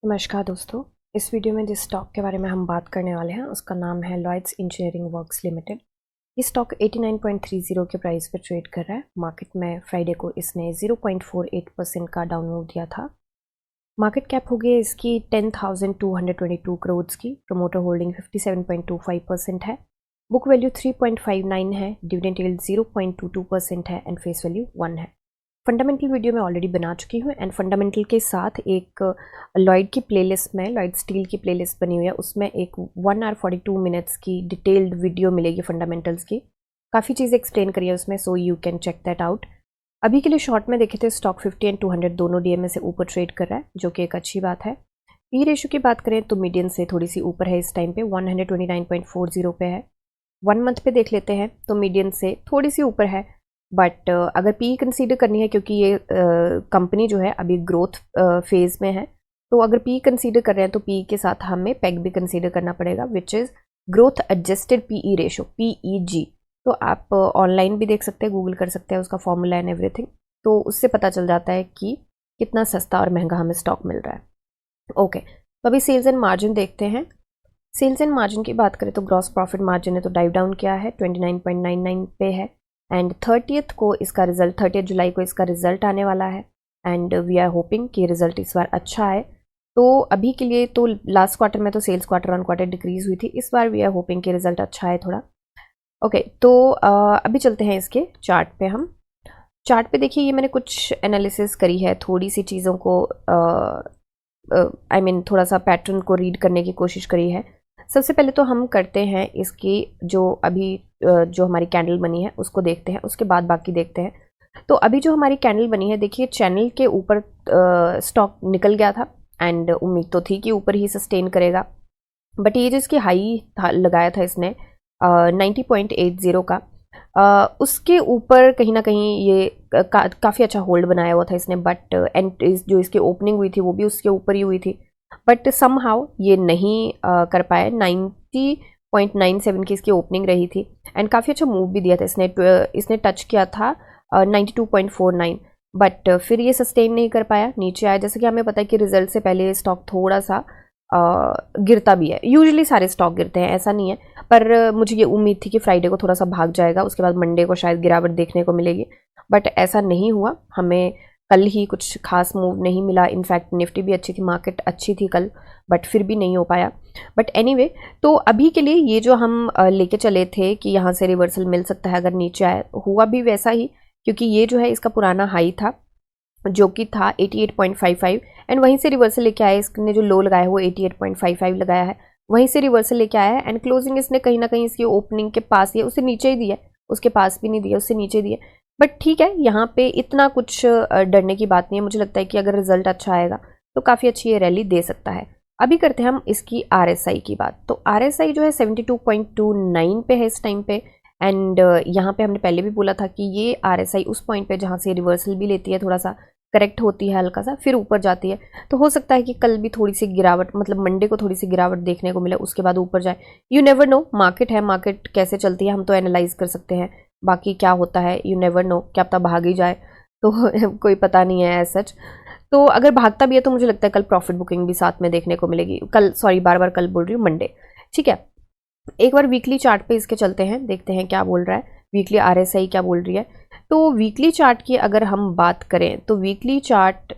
नमस्कार दोस्तों। इस वीडियो में जिस स्टॉक के बारे में हम बात करने वाले हैं उसका नाम है लॉयड्स इंजीनियरिंग वर्क्स लिमिटेड। ये स्टॉक 89.30 के प्राइस पे ट्रेड कर रहा है। मार्केट में फ्राइडे को इसने 0.48% का डाउन मूव दिया था। मार्केट कैप हो गई है इसकी 10,222 करोड़ की। प्रमोटर होल्डिंग 57.25% है। बुक वैल्यू 3.59 है। डिविडेंड यील्ड 0.22% है एंड फेस वैल्यू 1 है। फंडामेंटल वीडियो मैं ऑलरेडी बना चुकी हूँ एंड फंडामेंटल के साथ एक लॉयड की प्लेलिस्ट में, लॉयड स्टील की प्लेलिस्ट बनी हुई है, उसमें एक 1 आवर 42 मिनट्स की डिटेल्ड वीडियो मिलेगी फंडामेंटल्स की। काफ़ी चीज़ें एक्सप्लेन करी है उसमें, so you can check that out. अभी के लिए शॉर्ट में देखे थे स्टॉक 50 एंड 200 दोनों डीएमए से ऊपर ट्रेड कर रहा है, जो कि एक अच्छी बात है। पी रेशियो की बात करें तो मीडियन से थोड़ी सी ऊपर है इस टाइम पे, 129.40 पे है। 1 मंथ पे देख लेते हैं तो मीडियन से थोड़ी सी ऊपर है, बट अगर पी कंसीडर करनी है, क्योंकि ये कंपनी जो है अभी ग्रोथ फेज में है, तो अगर पी कंसीडर कर रहे हैं तो पी के साथ हमें पैग भी कंसीडर करना पड़ेगा, which is growth adjusted PE ratio, PEG। तो आप ऑनलाइन भी देख सकते हैं, गूगल कर सकते हैं उसका फॉर्मूला एंड एवरीथिंग, तो उससे पता चल जाता है कि कितना सस्ता और महंगा हमें स्टॉक मिल रहा है। ओके, तो अभी सेल्स एंड मार्जिन देखते हैं। सेल्स एंड मार्जिन की बात करें तो ग्रॉस प्रॉफिट मार्जिन है तो डाइव डाउन किया है, 29.99 पे है। एंड 30th को इसका रिजल्ट, 30 जुलाई को इसका रिजल्ट आने वाला है एंड वी आर होपिंग कि रिजल्ट इस बार अच्छा आए। तो अभी के लिए तो लास्ट क्वार्टर में तो sales quarter on quarter decrease हुई थी, इस बार वी आर होपिंग कि रिजल्ट अच्छा आए थोड़ा। ओके, तो अभी चलते हैं इसके चार्ट पे। हम चार्ट पे देखिए, ये मैंने कुछ एनालिसिस करी है, थोड़ी सी चीज़ों को थोड़ा सा पैटर्न को रीड करने की कोशिश करी है। सबसे पहले तो हम करते हैं इसकी जो अभी जो हमारी कैंडल बनी है उसको देखते हैं, उसके बाद बाकी देखते हैं। तो अभी जो हमारी कैंडल बनी है, देखिए चैनल के ऊपर स्टॉक निकल गया था एंड उम्मीद तो थी कि ऊपर ही सस्टेन करेगा, बट ये जो इसकी हाई लगाया था इसने 90.80 का, उसके ऊपर कहीं ना कहीं ये काफ़ी अच्छा होल्ड बनाया हुआ था इसने, बट एंड जो इसकी ओपनिंग हुई थी वो भी उसके ऊपर ही हुई थी, बट समहाउ ये नहीं कर पाया। 90.97 की इसकी ओपनिंग रही थी एंड काफ़ी अच्छा मूव भी दिया था इसने टच किया था 92.49, बट फिर ये सस्टेन नहीं कर पाया, नीचे आया। जैसे कि हमें पता है कि रिजल्ट से पहले स्टॉक थोड़ा सा गिरता भी है, यूजुअली सारे स्टॉक गिरते हैं, ऐसा नहीं है, पर मुझे ये उम्मीद थी कि फ्राइडे को थोड़ा सा भाग जाएगा, उसके बाद मंडे को शायद गिरावट देखने को मिलेगी, बट ऐसा नहीं हुआ। हमें कल ही कुछ खास मूव नहीं मिला, इनफैक्ट निफ्टी भी अच्छी थी, मार्केट अच्छी थी कल, बट फिर भी नहीं हो पाया। बट एनीवे, तो अभी के लिए ये जो हम लेके चले थे कि यहाँ से रिवर्सल मिल सकता है अगर नीचे आए, हुआ भी वैसा ही, क्योंकि ये जो है इसका पुराना हाई था जो कि था 88.55 एंड वहीं से रिवर्सल लेके आया। इसने जो लो लगाया है वो 88.55 लगाया है, वहीं से रिवर्सल लेके आया है एंड क्लोजिंग इसने कहीं ना कहीं इसकी ओपनिंग के पास दिया, उससे नीचे ही दिया, उसके पास भी नहीं दिया, उससे नीचे दिया, बट ठीक है, यहाँ पे इतना कुछ डरने की बात नहीं है। मुझे लगता है कि अगर रिजल्ट अच्छा आएगा तो काफ़ी अच्छी ये रैली दे सकता है। अभी करते हैं हम इसकी RSI की बात। तो RSI जो है 72.29 पे है इस टाइम पे एंड यहाँ पे हमने पहले भी बोला था कि ये RSI उस पॉइंट पे जहाँ से रिवर्सल भी लेती है, थोड़ा सा करेक्ट होती है हल्का सा, फिर ऊपर जाती है, तो हो सकता है कि कल भी थोड़ी सी गिरावट, मतलब मंडे को थोड़ी सी गिरावट देखने को मिले, उसके बाद ऊपर जाए। यू नेवर नो, मार्केट है, मार्केट कैसे चलती है हम तो एनालाइज कर सकते हैं, बाकी क्या होता है यू नेवर नो, क्या पता भाग ही जाए, तो कोई पता नहीं है एज सच। तो अगर भागता भी है तो मुझे लगता है कल प्रॉफिट बुकिंग भी साथ में देखने को मिलेगी, कल, सॉरी बार बार कल बोल रही हूँ, मंडे, ठीक है। एक बार वीकली चार्ट पे इसके चलते हैं, देखते हैं क्या बोल रहा है, वीकली RSI क्या बोल रही है। तो वीकली चार्ट की अगर हम बात करें तो वीकली चार्ट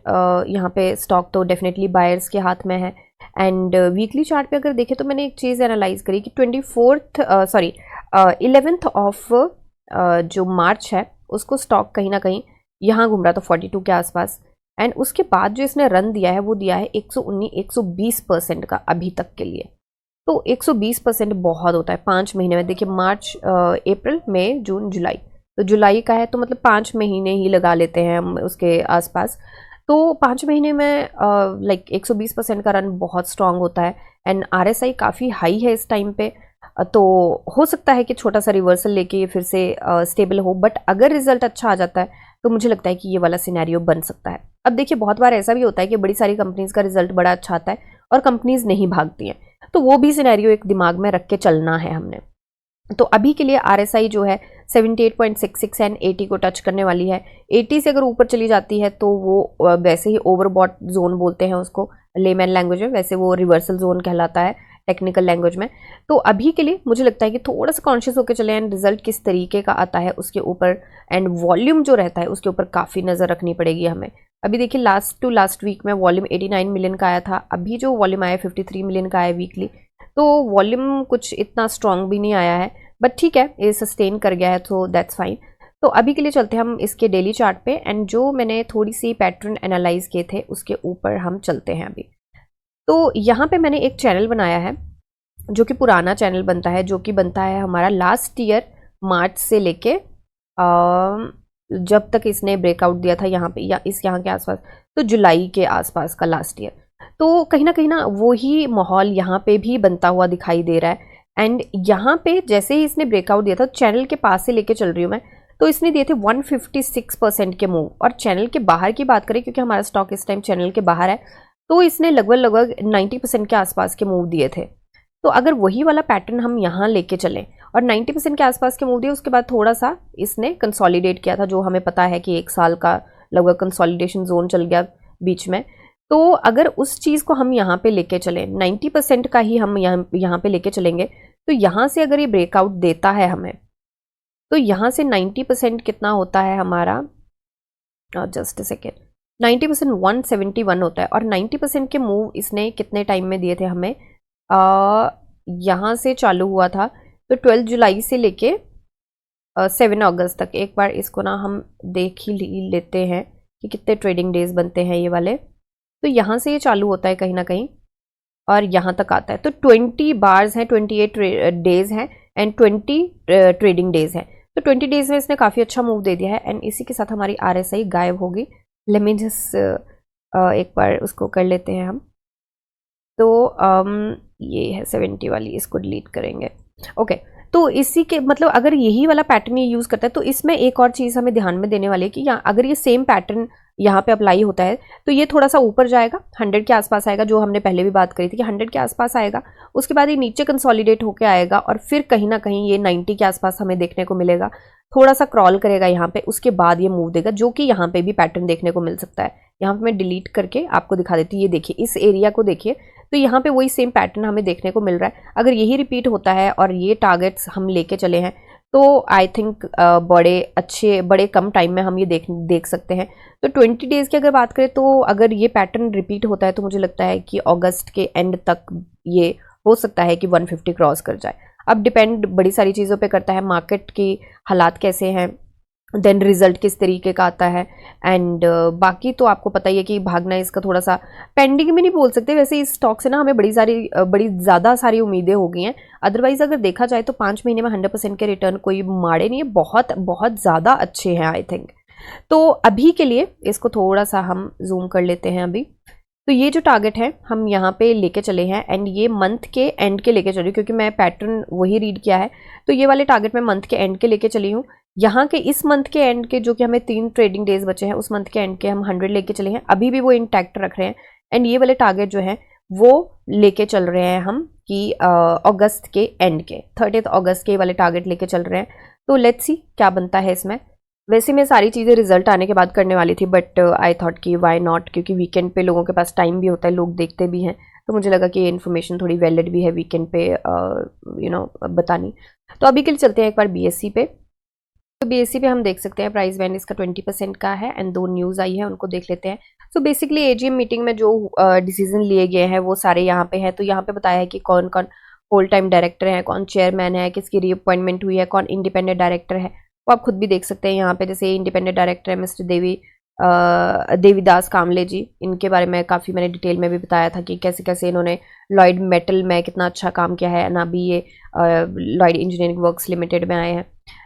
यहाँ पे स्टॉक तो डेफिनेटली बायर्स के हाथ में है एंड वीकली चार्ट पे अगर देखें तो मैंने एक चीज़ एनालाइज करी कि 11th ऑफ जो मार्च है उसको स्टॉक कहीं ना कहीं यहाँ घूम रहा था 42 के आसपास एंड उसके बाद जो इसने रन दिया है वो दिया है 120% का अभी तक के लिए। तो 120% बहुत होता है 5 महीने में। देखिए मार्च, अप्रैल, मई, जून, जुलाई, तो जुलाई का है तो मतलब 5 महीने ही लगा लेते हैं हम उसके आसपास, तो 5 महीने में लाइक 120% का रन बहुत स्ट्रांग होता है एंड RSI काफ़ी हाई है इस टाइम पे। तो हो सकता है कि छोटा सा रिवर्सल लेके ये फिर से स्टेबल हो, बट अगर रिजल्ट अच्छा आ जाता है तो मुझे लगता है कि ये वाला सिनेरियो बन सकता है। अब देखिए बहुत बार ऐसा भी होता है कि बड़ी सारी कंपनीज का रिजल्ट बड़ा अच्छा आता है और कंपनीज नहीं भागती हैं, तो वो भी सिनेरियो एक दिमाग में रख के चलना है हमने। तो अभी के लिए RSI जो है 78.66 एंड 80 को टच करने वाली है। 80 से अगर ऊपर चली जाती है तो वो वैसे ही ओवरबॉट जोन बोलते हैं उसको लेमैन लैंग्वेज में, वैसे वो रिवर्सल जोन कहलाता है टेक्निकल लैंग्वेज में। तो अभी के लिए मुझे लगता है कि थोड़ा सा कॉन्शियस होकर चले एंड रिजल्ट किस तरीके का आता है उसके ऊपर एंड वॉल्यूम जो रहता है उसके ऊपर काफ़ी नज़र रखनी पड़ेगी हमें। अभी देखिए लास्ट टू लास्ट वीक में वॉल्यूम 89 मिलियन का आया था, अभी जो वॉल्यूम आया 53 मिलियन का आया वीकली, तो वॉल्यूम कुछ इतना स्ट्रॉन्ग भी नहीं आया है, बट ठीक है ये सस्टेन कर गया है तो दैट्स फाइन। तो अभी के लिए चलते हैं हम इसके डेली चार्ट पे एंड जो मैंने थोड़ी सी पैटर्न एनालाइज किए थे उसके ऊपर हम चलते हैं अभी। तो यहाँ पे मैंने एक चैनल बनाया है जो कि पुराना चैनल बनता है, जो कि बनता है हमारा लास्ट ईयर मार्च से लेके जब तक इसने ब्रेकआउट दिया था यहाँ पे या यहाँ के आसपास, तो जुलाई के आसपास का लास्ट ईयर। तो कहीं ना वो ही माहौल यहाँ पे भी बनता हुआ दिखाई दे रहा है एंड यहाँ पे जैसे ही इसने ब्रेकआउट दिया था चैनल के पास से लेके चल रही हूँ मैं, तो इसने दिए थे 156% के मूव। और चैनल के बाहर की बात करें, क्योंकि हमारा स्टॉक इस टाइम चैनल के बाहर है, तो इसने लगभग 90% के आसपास के मूव दिए थे। तो अगर वही वाला पैटर्न हम यहाँ लेके चलें और 90% के आसपास के मूव दिए, उसके बाद थोड़ा सा इसने कंसोलिडेट किया था, जो हमें पता है कि 1 साल का लगभग कंसोलिडेशन जोन चल गया बीच में। तो अगर उस चीज़ को हम यहाँ पे लेके चलें, 90% का ही हम यहाँ पे लेके चलेंगे, तो यहाँ से अगर ये ब्रेकआउट देता है हमें, तो यहाँ से 90% कितना होता है हमारा, जस्ट अ सेकेंड, 90% 171 होता है। और 90% के मूव इसने कितने टाइम में दिए थे हमें, यहाँ से चालू हुआ था तो 12 जुलाई से लेके 7 अगस्त तक। एक बार इसको ना हम देख ही लेते हैं कि कितने ट्रेडिंग डेज बनते हैं ये वाले। तो यहाँ से ये चालू होता है कहीं ना कहीं और यहाँ तक आता है, तो 20 बार्स हैं, 28 डेज हैं एंड 20 ट्रेडिंग डेज हैं। तो 20 डेज में इसने काफ़ी अच्छा मूव दे दिया है एंड इसी के साथ हमारी RSI गायब होगी। लेट मी जस्ट एक बार उसको कर लेते हैं हम। तो ये है 70 वाली, इसको डिलीट करेंगे। ओके, तो इसी के मतलब अगर यही वाला पैटर्न ये यूज़ करता है, तो इसमें एक और चीज़ हमें ध्यान में देने वाली है कि अगर ये सेम पैटर्न यहाँ पे अप्लाई होता है तो ये थोड़ा सा ऊपर जाएगा, 100 के आसपास आएगा, जो हमने पहले भी बात करी थी कि 100 के आसपास आएगा। उसके बाद ये नीचे कंसोलिडेट होकर आएगा और फिर कहीं ना कहीं ये 90 के आसपास हमें देखने को मिलेगा, थोड़ा सा क्रॉल करेगा यहाँ पे, उसके बाद ये मूव देगा, जो कि यहाँ पे भी पैटर्न देखने को मिल सकता है। यहाँ पे मैं डिलीट करके आपको दिखा देती हूँ, ये देखिए इस एरिया को देखिए, तो यहाँ पे वही सेम पैटर्न हमें देखने को मिल रहा है। अगर यही रिपीट होता है और ये टारगेट्स हम लेके चले हैं, तो आई थिंक बड़े कम टाइम में हम ये देख सकते हैं। तो 20 डेज़ की अगर बात करें, तो अगर ये पैटर्न रिपीट होता है तो मुझे लगता है कि अगस्त के एंड तक ये हो सकता है कि 150 क्रॉस कर जाए। अब डिपेंड बड़ी सारी चीज़ों पे करता है, मार्केट की हालात कैसे हैं, देन रिजल्ट किस तरीके का आता है एंड बाकी तो आपको पता ही है कि भागना इसका थोड़ा सा पेंडिंग में नहीं बोल सकते। वैसे इस स्टॉक से ना हमें बड़ी ज़्यादा सारी उम्मीदें हो गई हैं। अदरवाइज अगर देखा जाए तो 5 महीने में 100% के रिटर्न कोई माड़े नहीं है, बहुत ज़्यादा अच्छे हैं आई थिंक। तो अभी के लिए इसको थोड़ा सा हम जूम कर लेते हैं अभी। तो ये जो टारगेट है हम यहाँ पे लेके चले हैं एंड ये मंथ के एंड के लेके चली, क्योंकि मैं पैटर्न वही रीड किया है। तो ये वाले टारगेट मैं मंथ के एंड के लेके चली हूँ। यहाँ के इस मंथ के एंड के जो कि हमें 3 ट्रेडिंग डेज बचे हैं, उस मंथ के एंड के हम 100 लेके चले हैं, अभी भी वो इंटैक्ट रख रहे हैं। एंड ये वाले टारगेट जो है वो लेके चल रहे हैं हम कि अगस्त के एंड के 30 अगस्त के वाले टारगेट लेके चल रहे हैं। तो लेट्स सी क्या बनता है इसमें। वैसे मैं सारी चीज़ें रिजल्ट आने के बाद करने वाली थी, बट आई थॉट कि वाई नॉट, क्योंकि वीकेंड पे लोगों के पास टाइम भी होता है, लोग देखते भी हैं, तो मुझे लगा कि ये इन्फॉर्मेशन थोड़ी वैलिड भी है वीकेंड पे बतानी। तो अभी के लिए चलते हैं एक बार BSE पे। तो BSE पे हम देख सकते हैं प्राइस बैंड इसका 20% का है एंड 2 न्यूज़ आई है, उनको देख लेते हैं। सो बेसिकली AGM मीटिंग में जो डिसीजन लिए गए हैं वो सारे यहाँ पे हैं। तो यहाँ पे बताया है कि कौन कौन होल टाइम डायरेक्टर है, कौन चेयरमैन है, किसकी रीअपॉइंटमेंट हुई है, कौन इंडिपेंडेंट डायरेक्टर है, वो आप खुद भी देख सकते हैं यहाँ पे। जैसे इंडिपेंडेंट डायरेक्टर है मिस्टर देवीदास कामले जी, इनके बारे में काफ़ी मैंने डिटेल में भी बताया था कि कैसे कैसे इन्होंने लॉयड मेटल में कितना अच्छा काम किया है, ना भी ये लॉयड इंजीनियरिंग वर्क्स लिमिटेड में आए हैं।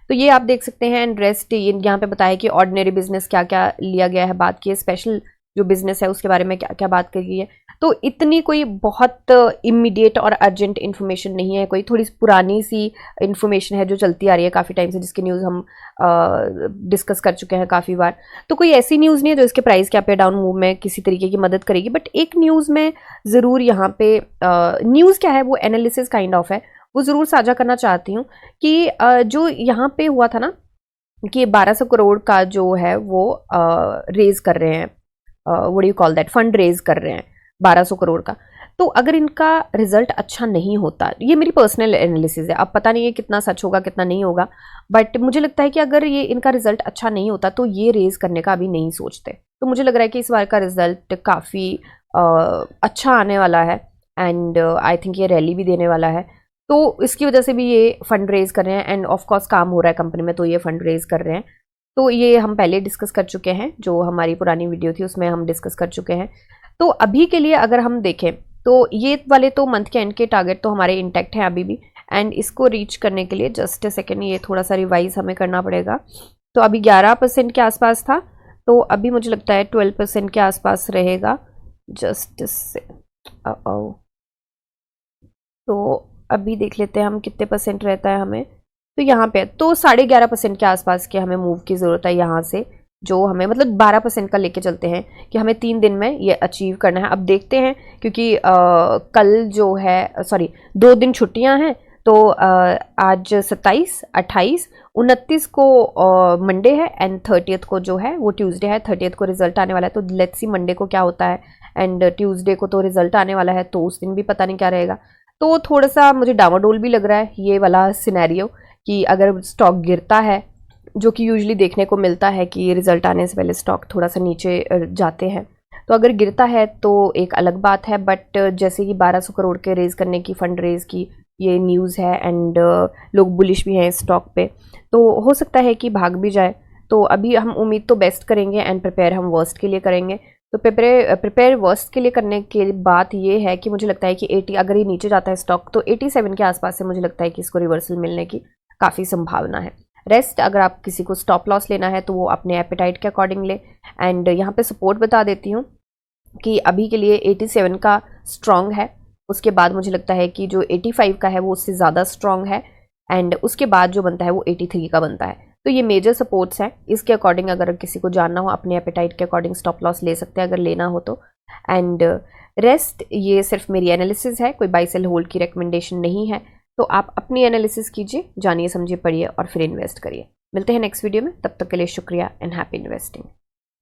तो ये आप देख सकते हैं एंड रेस्ट यहाँ पे बताया कि ऑर्डिनरी बिजनेस क्या क्या लिया गया है, बात की है, स्पेशल जो बिजनेस है उसके बारे में क्या क्या बात करी है। तो इतनी कोई बहुत इमीडिएट और अर्जेंट इन्फॉर्मेशन नहीं है, कोई थोड़ी पुरानी सी इन्फॉर्मेशन है जो चलती आ रही है काफ़ी टाइम से, जिसकी न्यूज़ हम डिस्कस कर चुके हैं काफ़ी बार। तो कोई ऐसी न्यूज़ नहीं है जो इसके प्राइस के अप या डाउन मूव में किसी तरीके की मदद करेगी, बट एक न्यूज़ में ज़रूर यहाँ पे न्यूज़ क्या है, वो एनालिसिस काइंड ऑफ है, वो ज़रूर साझा करना चाहती हूँ कि जो यहाँ पे हुआ था ना कि 1200 करोड़ का जो है वो रेज कर रहे हैं, what you call that, fund raise कर रहे हैं 1200 करोड़ का। तो अगर इनका रिजल्ट अच्छा नहीं होता, ये मेरी पर्सनल एनालिसिस है, अब पता नहीं है कितना सच होगा कितना नहीं होगा, बट मुझे लगता है कि अगर ये इनका रिजल्ट अच्छा नहीं होता तो ये रेज करने का अभी नहीं सोचते। तो मुझे लग रहा है कि इस बार का रिजल्ट काफ़ी अच्छा आने वाला है एंड आई थिंक ये रैली भी देने वाला है। तो इसकी वजह से भी ये फंड रेज कर रहे हैं एंड ऑफ कोर्स काम हो रहा है कंपनी में, तो ये फंड रेज कर रहे हैं। तो ये हम पहले डिस्कस कर चुके हैं, जो हमारी पुरानी वीडियो थी उसमें हम डिस्कस कर चुके हैं। तो अभी के लिए अगर हम देखें तो ये वाले तो मंथ के एंड के टारगेट तो हमारे इंटैक्ट हैं अभी भी, एंड इसको रीच करने के लिए जस्ट अ सेकेंड, ये थोड़ा सा रिवाइज हमें करना पड़ेगा। तो अभी 11% के आसपास था, तो अभी मुझे लगता है 12% के आसपास रहेगा। जस्ट से तो अभी देख लेते हैं हम कितने परसेंट रहता है हमें। तो यहाँ पे तो 11.5% के आसपास के हमें मूव की ज़रूरत है यहाँ से, जो हमें मतलब 12% का लेके चलते हैं कि हमें 3 दिन में ये अचीव करना है। अब देखते हैं क्योंकि कल जो है, सॉरी 2 दिन छुट्टियां हैं, तो आज 27, 28, 29 को मंडे है एंड 30th को जो है वो ट्यूसडे है। 30th को रिजल्ट आने वाला है, तो लेट्स सी मंडे को क्या होता है, एंड ट्यूसडे को तो रिजल्ट आने वाला है, तो उस दिन भी पता नहीं क्या रहेगा। तो थोड़ा सा मुझे डामाडोल भी लग रहा है ये वाला सिनेरियो कि अगर स्टॉक गिरता है, जो कि यूजुअली देखने को मिलता है कि रिजल्ट आने से पहले स्टॉक थोड़ा सा नीचे जाते हैं, तो अगर गिरता है तो एक अलग बात है। बट जैसे कि 1200 करोड़ के रेज करने की, फंड रेज की ये न्यूज़ है एंड लोग बुलिश भी हैं स्टॉक पे, तो हो सकता है कि भाग भी जाए। तो अभी हम उम्मीद तो बेस्ट करेंगे एंड प्रिपेयर हम वर्स्ट के लिए करेंगे। तो प्रिपेयर वर्स्ट के लिए करने की बात ये है कि मुझे लगता है कि 80, अगर ये नीचे जाता है स्टॉक तो 87 के आसपास से मुझे लगता है कि इसको रिवर्सल मिलने की काफ़ी संभावना है। रेस्ट अगर आप किसी को स्टॉप लॉस लेना है तो वो अपने एपेटाइट के अकॉर्डिंग ले। एंड यहाँ पे सपोर्ट बता देती हूँ कि अभी के लिए 87 का स्ट्रॉन्ग है, उसके बाद मुझे लगता है कि जो 85 का है वो उससे ज़्यादा स्ट्रॉन्ग है, एंड उसके बाद जो बनता है वो 83 का बनता है। तो ये मेजर सपोर्ट्स हैं, इसके अकॉर्डिंग अगर किसी को जानना हो अपने एपेटाइट के अकॉर्डिंग स्टॉप लॉस ले सकते हैं अगर लेना हो तो। एंड रेस्ट ये सिर्फ मेरी एनालिसिस है, कोई बाय सेल होल्ड की रिकमेंडेशन नहीं है। तो आप अपनी एनालिसिस कीजिए, जानिए समझिए, पढ़िए और फिर इन्वेस्ट करिए। मिलते हैं नेक्स्ट वीडियो में, तब तक के लिए शुक्रिया एंड हैप्पी इन्वेस्टिंग।